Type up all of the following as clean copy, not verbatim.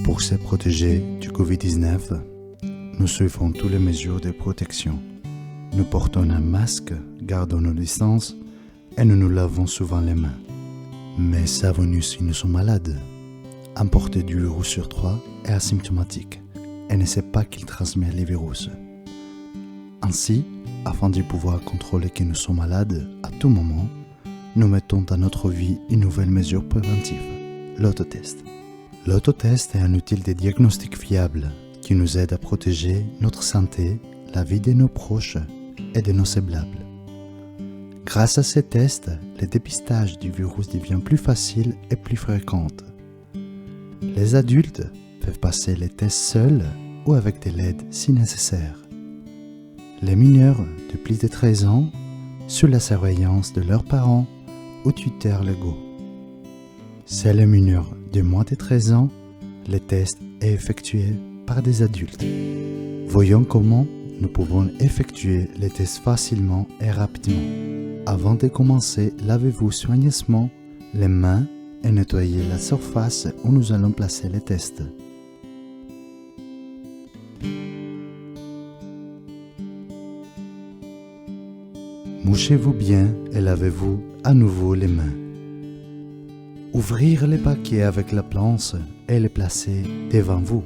Pour se protéger du Covid-19, nous suivons toutes les mesures de protection. Nous portons un masque, gardons nos distances et nous nous lavons souvent les mains. Mais savons-nous si nous sommes malades? Un porteur du virus sur 3 est asymptomatique et ne sait pas qu'il transmet les virus. Ainsi, afin de pouvoir contrôler que nous sommes malades à tout moment, nous mettons dans notre vie une nouvelle mesure préventive, l'autotest. L'autotest est un outil de diagnostic fiable qui nous aide à protéger notre santé, la vie de nos proches et de nos semblables. Grâce à ces tests, le dépistage du virus devient plus facile et plus fréquent. Les adultes peuvent passer les tests seuls ou avec de l'aide si nécessaire. Les mineurs de plus de 13 ans, sous la surveillance de leurs parents ou tuteurs légaux. Chez les mineurs de moins de 13 ans, le test est effectué par des adultes. Voyons comment nous pouvons effectuer les tests facilement et rapidement. Avant de commencer, lavez-vous soigneusement les mains et nettoyez la surface où nous allons placer les tests. Mouchez-vous bien et lavez-vous à nouveau les mains. Ouvrir les paquets avec la planche et les placer devant vous.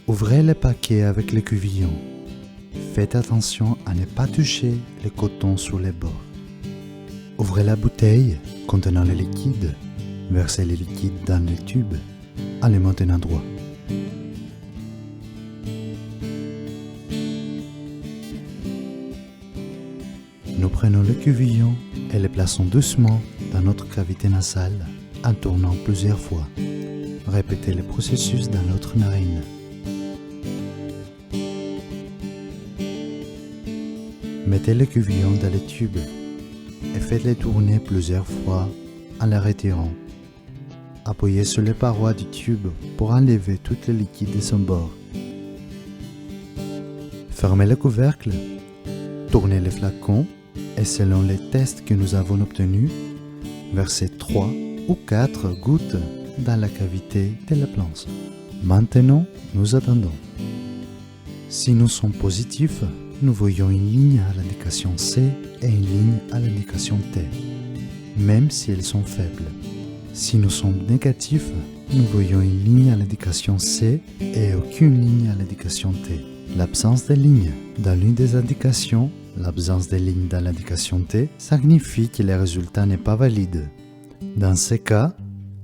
Ouvrez les paquets avec les cuvillons. Faites attention à ne pas toucher le coton sur les bords. Ouvrez la bouteille contenant le liquide. Versez le liquide dans le tube en le maintenant droit. Nous prenons le cuvillon et le plaçons doucement dans notre cavité nasale en tournant plusieurs fois. Répétez le processus dans l'autre narine. Mettez le cuvillon dans le tube et faites-le tourner plusieurs fois en le retirant. Appuyez sur les parois du tube pour enlever tout le liquide de son bord. Fermez le couvercle, tournez le flacon et selon les tests que nous avons obtenus, versez 3 ou 4 gouttes dans la cavité de la planche. Maintenant, nous attendons. Si nous sommes positifs, nous voyons une ligne à l'indication C et une ligne à l'indication T, même si elles sont faibles. Si nous sommes négatifs, nous voyons une ligne à l'indication C et aucune ligne à l'indication T. L'absence de ligne dans l'une des indications, l'absence de ligne dans l'indication T, signifie que le résultat n'est pas valide. Dans ces cas,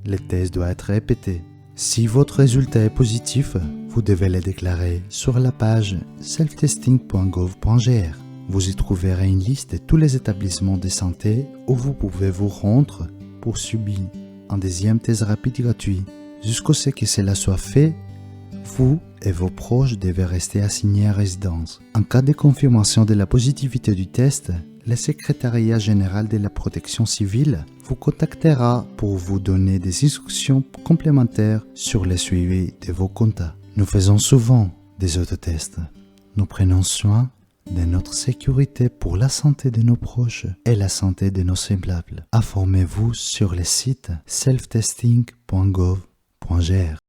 le test doit être répété. Si votre résultat est positif, vous devez le déclarer sur la page selftesting.gov.gr. Vous y trouverez une liste de tous les établissements de santé où vous pouvez vous rendre pour subir un deuxième test rapide gratuit. Jusqu'à ce que cela soit fait, vous et vos proches devez rester assignés à résidence. En cas de confirmation de la positivité du test, le secrétariat général de la protection civile vous contactera pour vous donner des instructions complémentaires sur le suivi de vos contacts. Nous faisons souvent des autotests. Nous prenons soin de notre sécurité pour la santé de nos proches et la santé de nos semblables. Informez-vous sur le site selftesting.gov.gr.